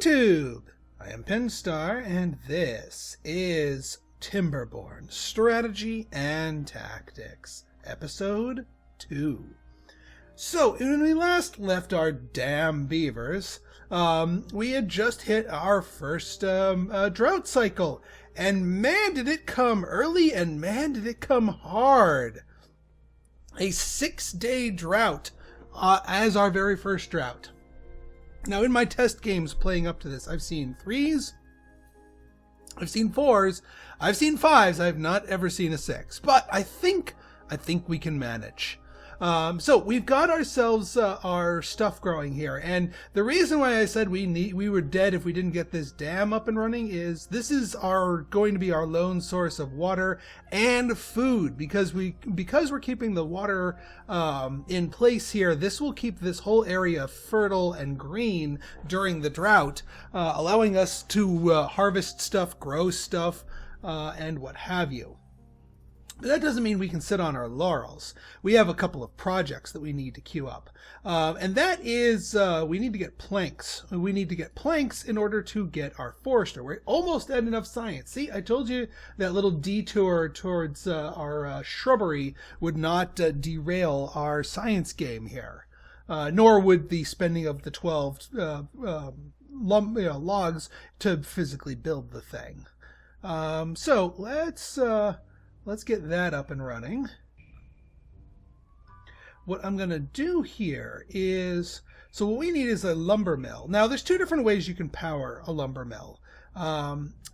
YouTube! I am Pinstar, and this is Timberborn Strategy and Tactics, Episode 2. So, when we last left our damn beavers, we had just hit our first drought cycle, and man did it come early, and man did it come hard. A 6-day drought as our very first drought. Now, in my test games playing up to this, I've seen 3s, I've seen 4s, I've seen 5s, I've not ever seen a 6. But I think we can manage. So we've got ourselves our stuff growing here, and the reason why I said we were dead if we didn't get this dam up and running is this is going to be our lone source of water and food, because we're keeping the water in place here. This will keep this whole area fertile and green during the drought, allowing us to harvest stuff, grow stuff, and what have you. But that doesn't mean we can sit on our laurels. We have a couple of projects that we need to queue up. And that is, we need to get planks. We need to get planks in order to get our forester. We're almost at enough science. See, I told you that little detour towards our shrubbery would not derail our science game here. Nor would the spending of the 12 logs to physically build the thing. So let's get that up and running. What I'm going to do here is, so what we need is a lumber mill. Now, there's two different ways you can power a lumber mill.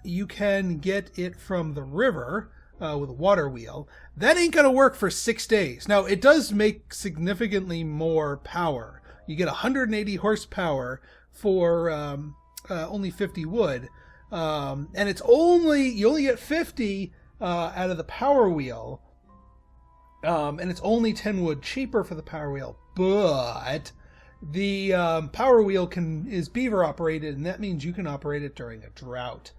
You can get it from the river with a water wheel. That ain't going to work for 6 days. Now, it does make significantly more power. You get 180 horsepower for only 50 wood. And it's you only get 50 out of the power wheel, and it's only 10 wood cheaper for the power wheel, but the power wheel is beaver operated, and that means you can operate it during a drought.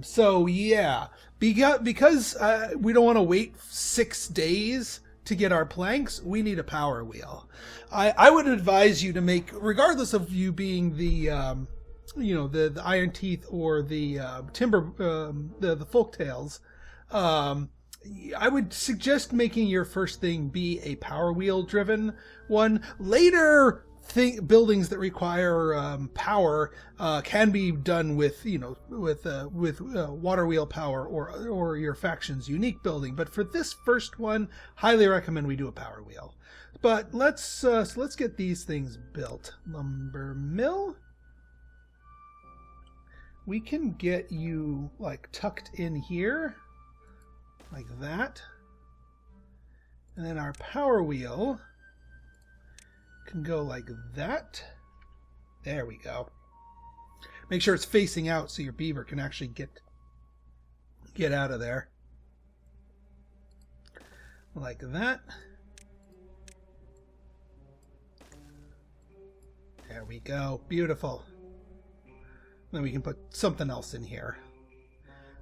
So yeah, because we don't want to wait 6 days to get our planks, we need a power wheel. I would advise you to make, regardless of you being the the iron teeth or the timber, the folktails. I would suggest making your first thing be a power wheel driven one. Later buildings that require power can be done with water wheel power or your faction's unique building. But for this first one, highly recommend we do a power wheel. But let's get these things built. Lumber mill. We can get you like tucked in here. Like that. And then our power wheel can go like that. There we go. Make sure it's facing out so your beaver can actually get out of there. Like that. There we go. Beautiful. Then we can put something else in here.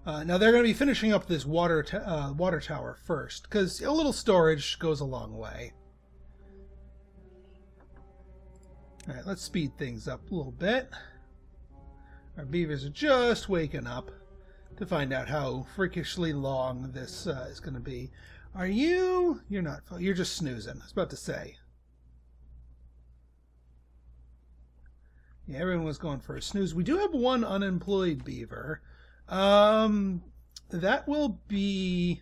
Now they're going to be finishing up this water tower first, because a little storage goes a long way. Alright, let's speed things up a little bit. Our beavers are just waking up to find out how freakishly long this is going to be. Are you? You're not. You're just snoozing. I was about to say. Yeah, everyone was going for a snooze. We do have one unemployed beaver. That will be,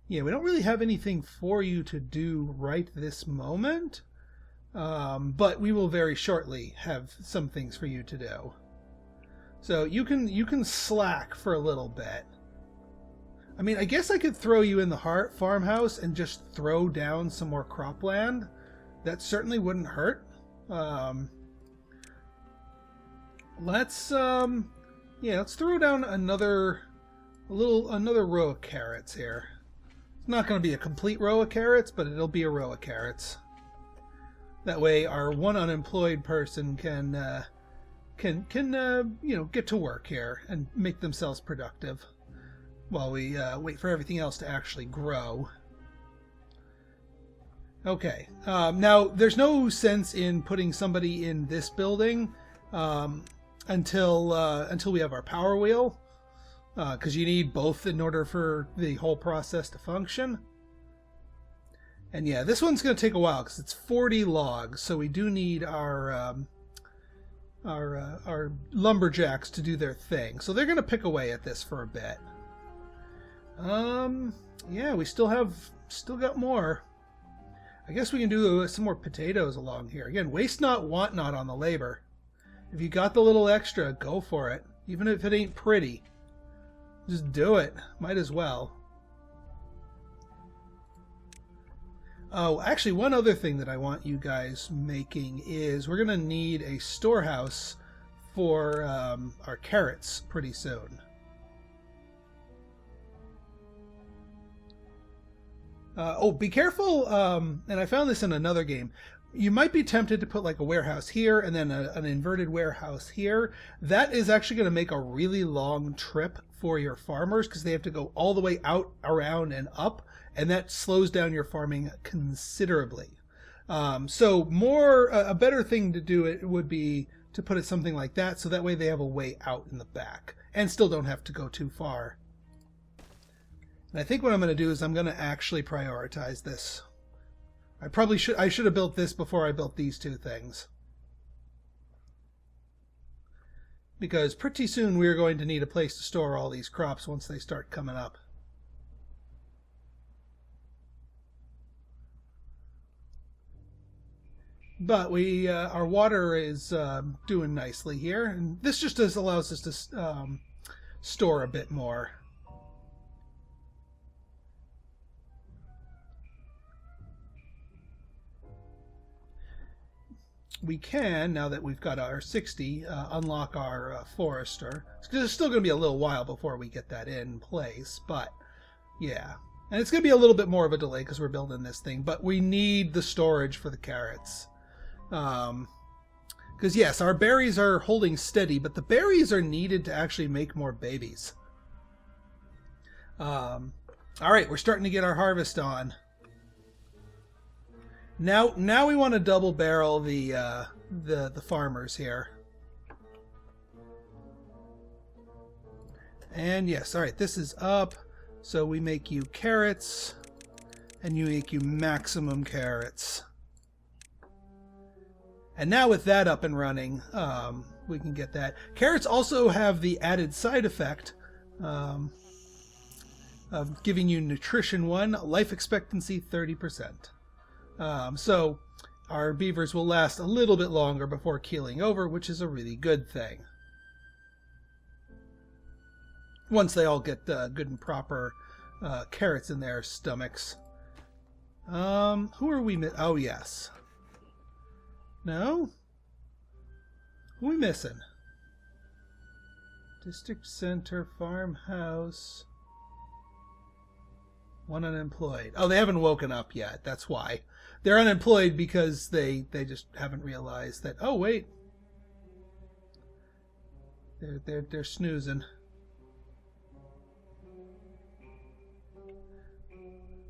yeah, we don't really have anything for you to do right this moment, but we will very shortly have some things for you to do. So you can slack for a little bit. I mean, I guess I could throw you in the farmhouse and just throw down some more cropland. That certainly wouldn't hurt. Let's throw down another row of carrots here. It's not going to be a complete row of carrots, but it'll be a row of carrots. That way, our one unemployed person can get to work here and make themselves productive while we wait for everything else to actually grow. Okay. Now, there's no sense in putting somebody in this building until we have our power wheel, because you need both in order for the whole process to function. And yeah, this one's going to take a while because it's 40 logs, so we do need our lumberjacks to do their thing. So they're going to pick away at this for a bit. Yeah, we still got more. I guess we can do some more potatoes along here. Again, waste not, want not on the labor. If you got the little extra, go for it. Even if it ain't pretty. Just do it. Might as well. Oh, actually, one other thing that I want you guys making is we're going to need a storehouse for our carrots pretty soon. Oh, be careful, and I found this in another game. You might be tempted to put like a warehouse here and then an inverted warehouse here. That is actually going to make a really long trip for your farmers because they have to go all the way out, around, and up, and that slows down your farming considerably. So a better thing to do it would be to put it something like that, so that way they have a way out in the back and still don't have to go too far. And I think what I'm going to do is I'm going to actually prioritize this. I should have built this before I built these two things. Because pretty soon we're going to need a place to store all these crops once they start coming up. But our water is doing nicely here, and this just allows us to store a bit more. We can, now that we've got our 60, unlock our forester. It's still going to be a little while before we get that in place, but yeah. And it's going to be a little bit more of a delay because we're building this thing, but we need the storage for the carrots. Because yes, our berries are holding steady, but the berries are needed to actually make more babies. All right, we're starting to get our harvest on. Now we want to double barrel the farmers here. And yes, all right, this is up. So we make you carrots, and you make you maximum carrots. And now with that up and running, we can get that. Carrots also have the added side effect of giving you nutrition 1, life expectancy 30%. So our beavers will last a little bit longer before keeling over, which is a really good thing. Once they all get good and proper carrots in their stomachs. Who are we oh, yes. No? Who are we missing? District Center, Farmhouse. One unemployed. Oh, they haven't woken up yet. That's why. They're unemployed because they just haven't realized that, oh, wait. They're snoozing.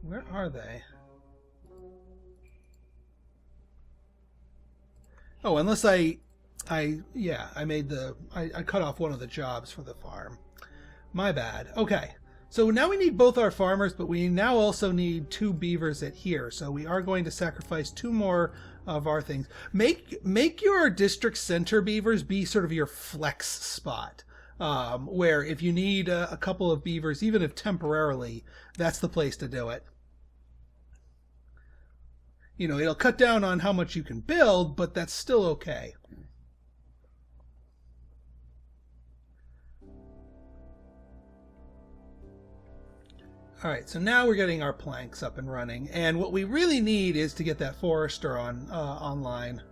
Where are they? Oh, unless I cut off one of the jobs for the farm. My bad. Okay. So now we need both our farmers, but we now also need 2 beavers at here. So we are going to sacrifice 2 more of our things. Make your district center beavers be sort of your flex spot, where if you need a couple of beavers, even if temporarily, that's the place to do it. You know, it'll cut down on how much you can build, but that's still okay. All right, so now we're getting our planks up and running, and what we really need is to get that forester online.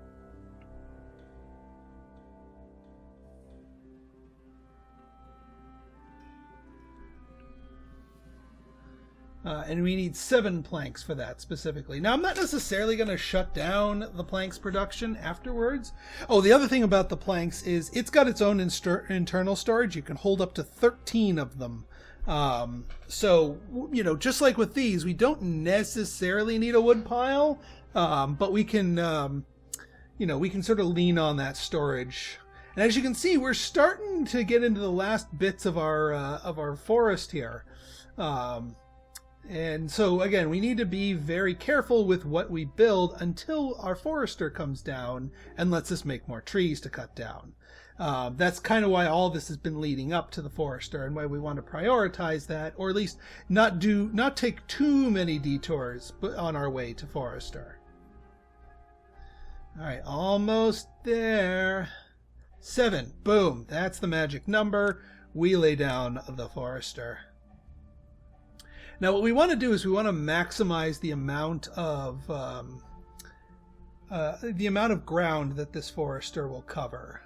And we need 7 planks for that specifically. Now, I'm not necessarily going to shut down the planks production afterwards. Oh, the other thing about the planks is it's got its own internal storage. You can hold up to 13 of them. So, you know, just like with these, we don't necessarily need a wood pile, but we can, you know, we can sort of lean on that storage. And as you can see, we're starting to get into the last bits of our forest here. And so again, we need to be very careful with what we build until our forester comes down and lets us make more trees to cut down. That's kind of why all this has been leading up to the forester, and why we want to prioritize that, or at least not take too many detours on our way to forester. All right, almost there. 7. Boom. That's the magic number. We lay down the forester. Now what we want to do is we want to maximize the amount of ground that this forester will cover.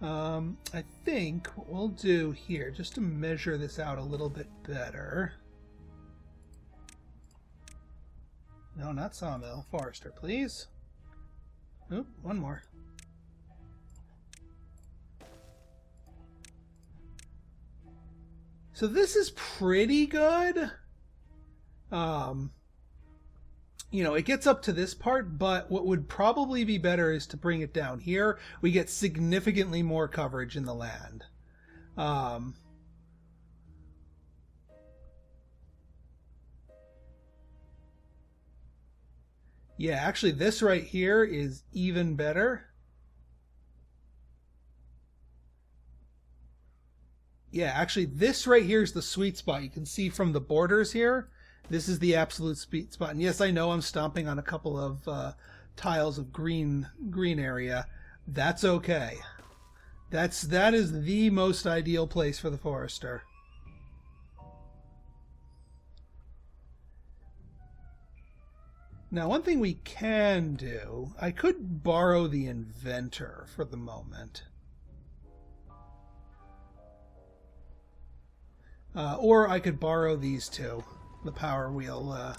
I think what we'll do here, just to measure this out a little bit better. No, not sawmill. Forester, please. Oop, one more. So this is pretty good. You know, it gets up to this part, but what would probably be better is to bring it down here. We get significantly more coverage in the land. Yeah, actually this right here is even better. Yeah, actually this right here is the sweet spot. You can see from the borders here, this is the absolute sweet spot. And yes, I know I'm stomping on a couple of tiles of green area. That's okay. That is the most ideal place for the forester. Now, one thing we can do, I could borrow the inventor for the moment. Or I could borrow these two, the power wheel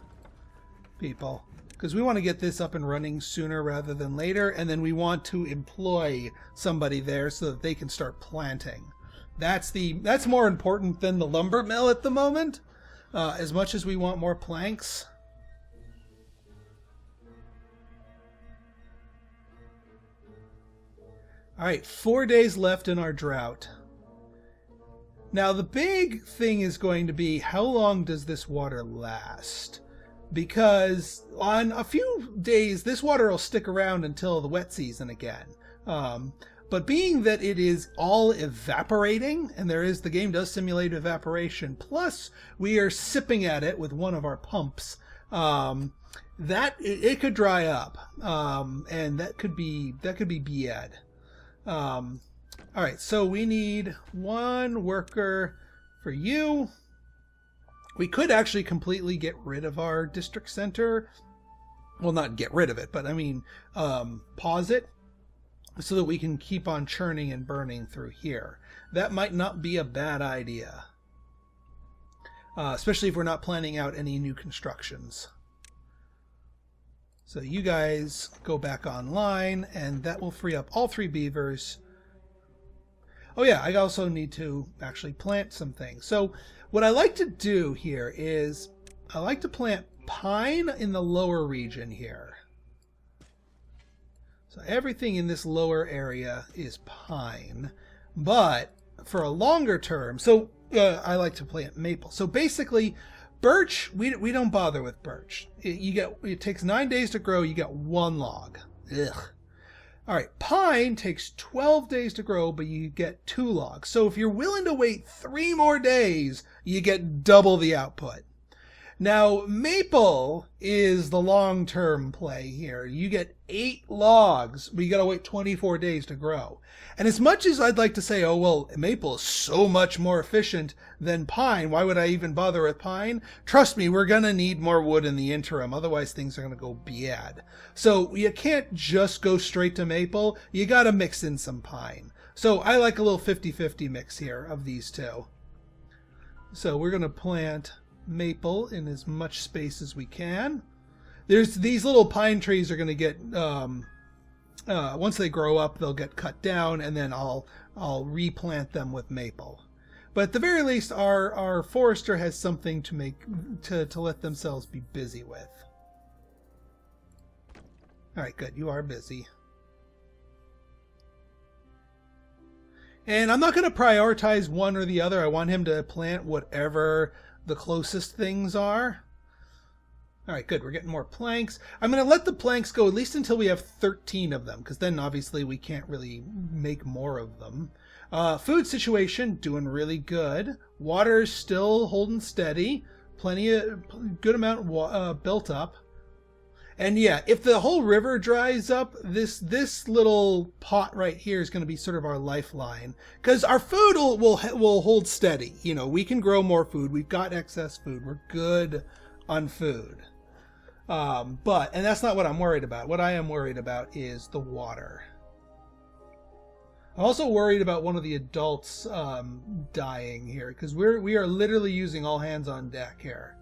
people, because we want to get this up and running sooner rather than later, and then we want to employ somebody there so that they can start planting. That's more important than the lumber mill at the moment, as much as we want more planks. All right, 4 days left in our drought. Now, the big thing is going to be, how long does this water last? Because on a few days, this water will stick around until the wet season again. But being that it is all evaporating, and the game does simulate evaporation, plus we are sipping at it with one of our pumps, that it could dry up, and that could be bad. All right, so we need one worker for you. We could actually completely get rid of our district center. Well, not get rid of it, but I mean, pause it so that we can keep on churning and burning through here. That might not be a bad idea, especially if we're not planning out any new constructions. So you guys go back online, and that will free up all 3 beavers. Oh yeah, I also need to actually plant some things. So what I like to do here is I like to plant pine in the lower region here. So everything in this lower area is pine. But for a longer term, so I like to plant maple. So basically, birch, we don't bother with birch. It takes 9 days to grow. You get 1 log. Ugh. All right, pine takes 12 days to grow, but you get 2 logs. So if you're willing to wait 3 more days, you get double the output. Now, maple is the long-term play here. You get 8 logs, but you got to wait 24 days to grow. And as much as I'd like to say, oh, well, maple is so much more efficient than pine, why would I even bother with pine? Trust me, we're going to need more wood in the interim. Otherwise, things are going to go bad. So you can't just go straight to maple. You got to mix in some pine. So I like a little 50-50 mix here of these two. So we're going to plant maple in as much space as we can. These little pine trees are going to get once they grow up, they'll get cut down, and then I'll replant them with maple. But at the very least, our forester has something to let themselves be busy with. Alright, good. You are busy. And I'm not going to prioritize one or the other. I want him to plant whatever the closest things are. Alright, good. We're getting more planks. I'm going to let the planks go at least until we have 13 of them, because then obviously we can't really make more of them. Food situation, doing really good. Water's still holding steady. Plenty of good amount built up. And yeah, if the whole river dries up, this little pot right here is going to be sort of our lifeline, because our food will hold steady. You know, we can grow more food. We've got excess food. We're good on food. And that's not what I'm worried about. What I am worried about is the water. I'm also worried about one of the adults dying here, because we are literally using all hands on deck here.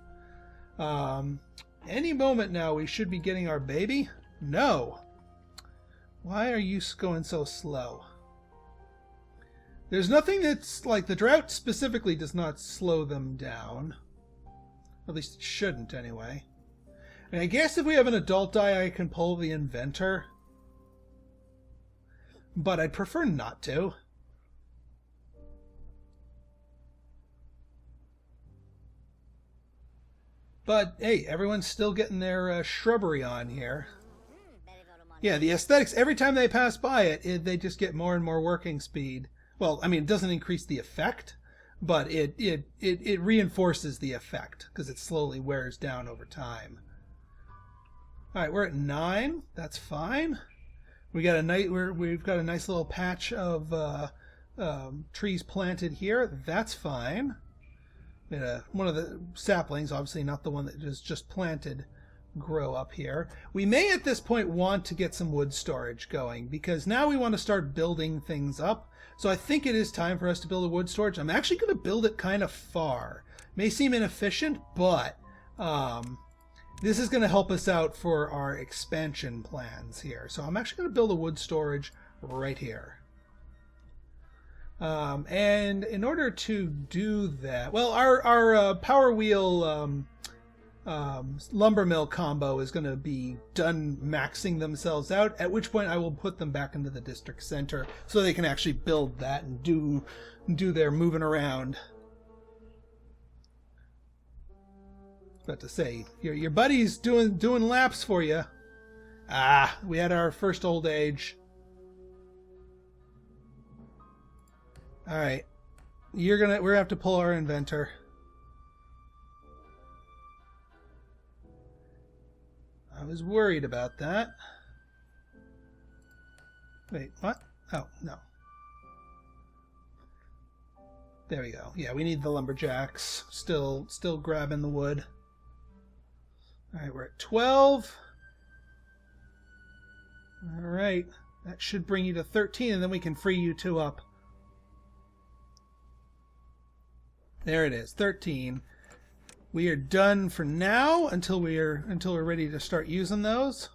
Any moment now we should be getting our baby? No. Why are you going so slow? There's nothing that's like the drought specifically does not slow them down. At least it shouldn't anyway. And I guess if we have an adult die, I can pull the inventor. But I'd prefer not to. But hey, everyone's still getting their shrubbery on here. Yeah, the aesthetics, every time they pass by it, they just get more and more working speed. Well, I mean, it doesn't increase the effect, but it reinforces the effect because it slowly wears down over time. All right, we're at 9. That's fine. We've got a nice little patch of trees planted here. That's fine. One of the saplings, obviously not the one that is just planted, grow up here. We may at this point want to get some wood storage going, because now we want to start building things up. So I think it is time for us to build a wood storage. I'm actually going to build it kind of far. May seem inefficient, but this is going to help us out for our expansion plans here. So I'm actually going to build a wood storage right here. And in order to do that, well, our power wheel lumber mill combo is going to be done maxing themselves out, at which point I will put them back into the district center so they can actually build that and do their moving around. About to say, your buddy's doing laps for you. Ah, we had our first old age. All right, we're gonna have to pull our inventor. I was worried about that. Wait, what? Oh, no. There we go. Yeah, we need the lumberjacks. Still grabbing the wood. All right, we're at 12. All right, that should bring you to 13, and then we can free you two up. There it is, 13. We are done for now until we're ready to start using those.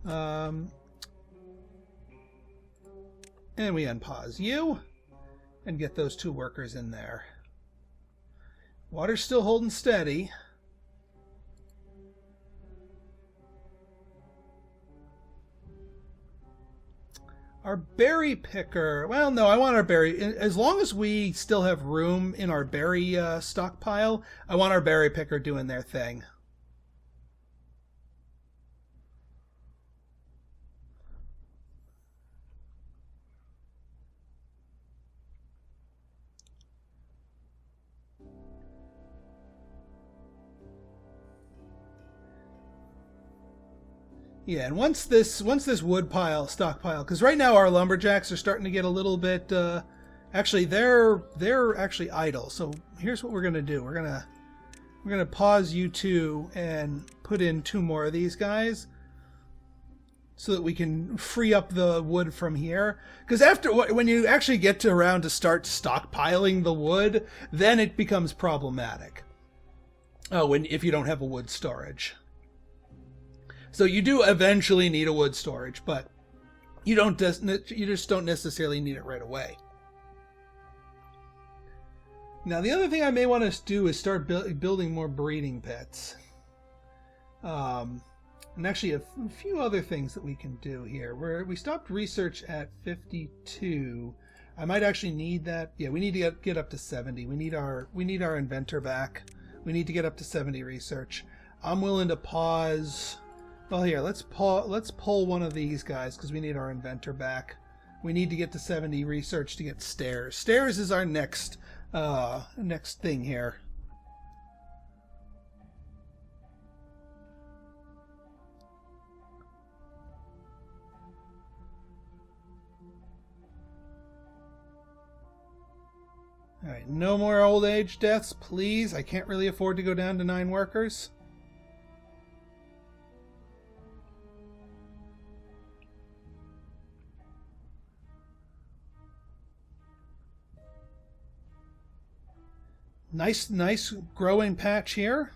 And we unpause you and get those 2 workers in there. Water's still holding steady. Our berry picker, well, no, I want our berry, as long as we still have room in our berry stockpile, I want our berry picker doing their thing. Yeah, and once this wood stockpile, because right now our lumberjacks are starting to get a little bit. Actually, they're actually idle. So here's what we're gonna do. We're gonna pause you two and put in 2 more of these guys, so that we can free up the wood from here. Because when you actually get around to start stockpiling the wood, then it becomes problematic. Oh, if you don't have a wood storage. So you do eventually need a wood storage, but you just don't necessarily need it right away. Now the other thing I may want to do is start building more breeding pits. And actually a few other things that we can do here. We stopped research at 52. I might actually need that. Yeah, we need to get up to 70. We need our inventor back. We need to get up to 70 research. I'm willing to pause. Well, here, let's pull one of these guys because we need our inventor back. We need to get to 70 research to get stairs. Stairs is our next thing here. All right, no more old age deaths, please. I can't really afford to go down to 9 workers. Nice growing patch here.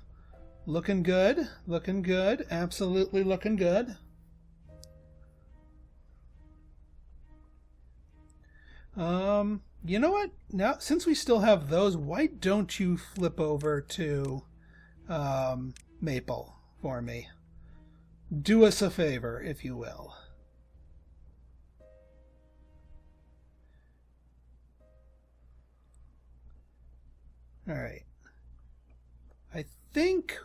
Looking good. Looking good. Absolutely looking good. You know what? Now, since we still have those, why don't you flip over to Maple for me? Do us a favor, if you will. All right. I think...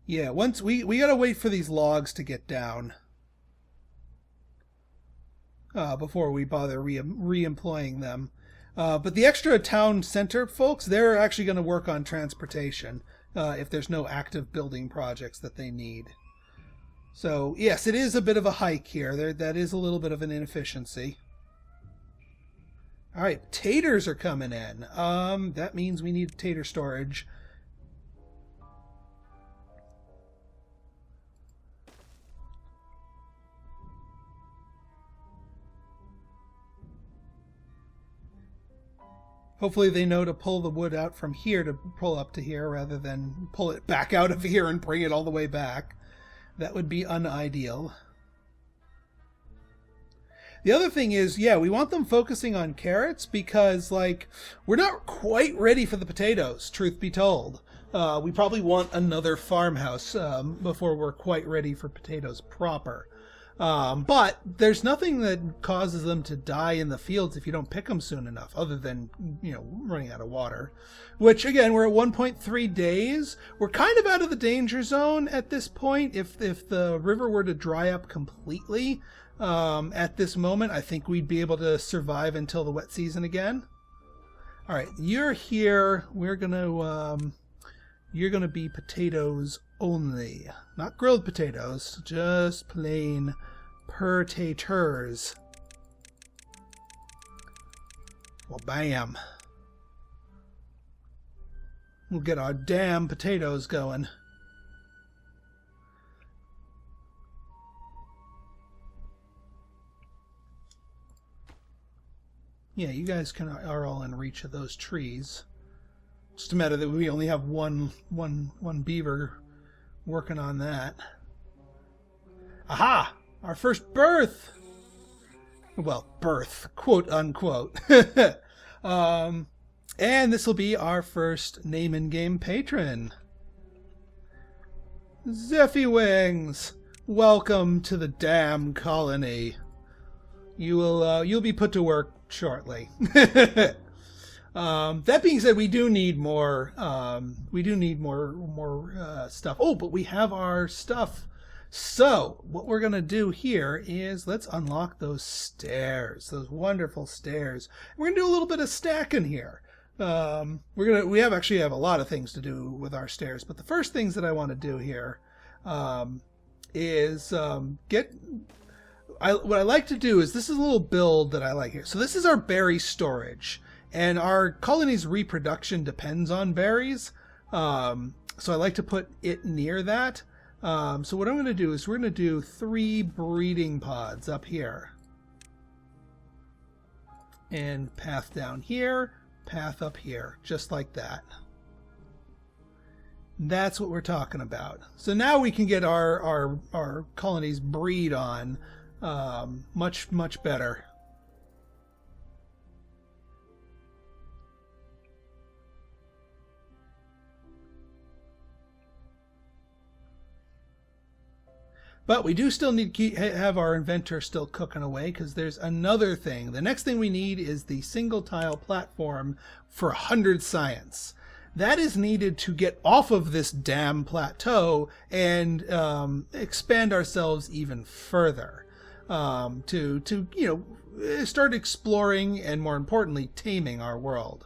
Yeah, once we gotta wait for these logs to get down. Before we bother re-employing them. But the extra town center folks, they're actually going to work on transportation if there's no active building projects that they need. So, yes, it is a bit of a hike here. That is a little bit of an inefficiency. All right, taters are coming in. That means we need tater storage. Hopefully they know to pull the wood out from here to pull up to here rather than pull it back out of here and bring it all the way back. That would be unideal. The other thing is, yeah, we want them focusing on carrots because, like, we're not quite ready for the potatoes, truth be told. We probably want another farmhouse before we're quite ready for potatoes proper. But there's nothing that causes them to die in the fields if you don't pick them soon enough, other than, you know, running out of water. Which, again, we're at 1.3 days. We're kind of out of the danger zone at this point. If the river were to dry up completely at this moment, I think we'd be able to survive until the wet season again. All right, you're here. We're gonna you're gonna be potatoes only, not grilled potatoes, just plain pertaters. Well, bam. We'll get our damn potatoes going. Yeah, you guys are all in reach of those trees. Just a matter that we only have one beaver working on that. Aha! Our first birth! Well, birth, quote unquote. And this will be our first name and game patron. Zeffy Wings! Welcome to the damn colony. You'll be put to work shortly. That being said, we do need more. We do need more stuff. Oh, but we have our stuff. So what we're gonna do here is let's unlock those stairs, those wonderful stairs. We're gonna do a little bit of stacking here. We actually have a lot of things to do with our stairs, but the first things that I want to do here is what I like to do is this is a little build that I like here. So this is our berry storage. And our colony's reproduction depends on berries. So I like to put it near that. So what I'm going to do is we're going to do 3 breeding pods up here. And path down here, path up here, just like that. That's what we're talking about. So now we can get our colonies breed on much better. But we do still need to have our inventor still cooking away, because there's another thing. The next thing we need is the single tile platform for 100 science. That is needed to get off of this damn plateau and expand ourselves even further. To start exploring and, more importantly, taming our world.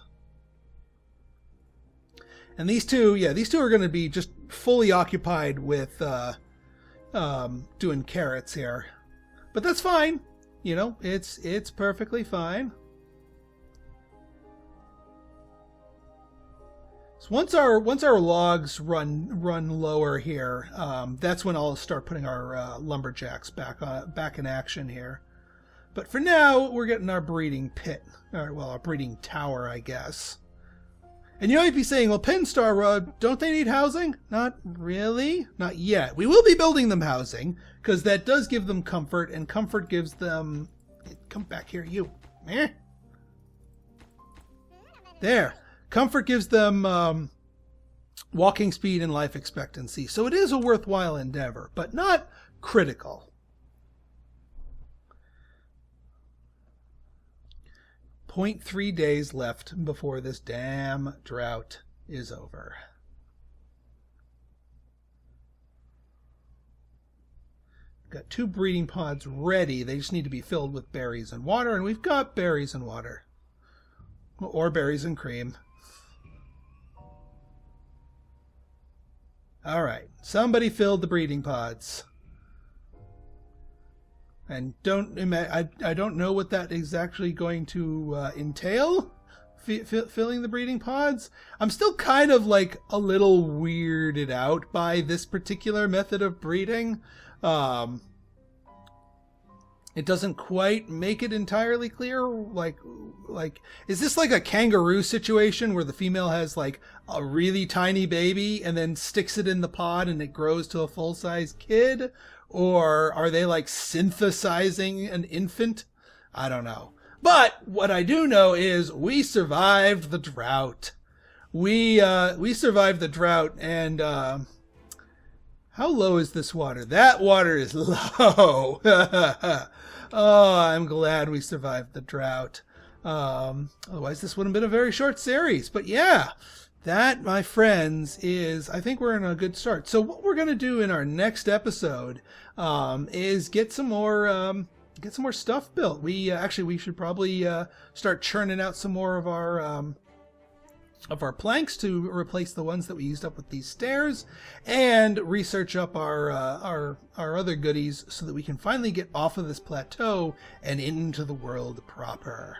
And these two are going to be just fully occupied with doing carrots here, but that's fine. It's perfectly fine. So once our logs run lower here, that's when I'll start putting our lumberjacks back in action here. But for now, we're getting our breeding pit, our breeding tower, I guess. And you might be saying, well, Pinstar, don't they need housing? Not really. Not yet. We will be building them housing, because that does give them comfort, and comfort gives them... Come back here, you. There. Comfort gives them walking speed and life expectancy. So it is a worthwhile endeavor, but not critical. 0.3 days left before this damn drought is over. Got 2 breeding pods ready. They just need to be filled with berries and water, and we've got berries and water. Or berries and cream. Alright, somebody filled the breeding pods. And I don't know what that is actually going to entail, filling the breeding pods. I'm still kind of like a little weirded out by this particular method of breeding. It doesn't quite make it entirely clear. Like, is this like a kangaroo situation where the female has like a really tiny baby and then sticks it in the pod and it grows to a full-size kid? Or are they like synthesizing an infant? I don't know. But what I do know is we survived the drought. We survived the drought, and how low is this water? That water is low. Oh, I'm glad we survived the drought. Otherwise this would have been a very short series. But yeah, that, my friends, is, I think we're in a good start. So what we're going to do in our next episode is get some more stuff built. We should probably start churning out some more of our planks to replace the ones that we used up with these stairs, and research up our other goodies so that we can finally get off of this plateau and into the world proper.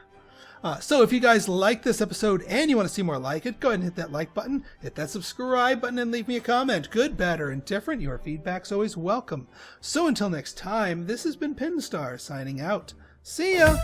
So if you guys like this episode and you want to see more like it, go ahead and hit that like button, hit that subscribe button, and leave me a comment. Good, bad, or indifferent, your feedback's always welcome. So until next time, this has been Pinstar signing out. See ya!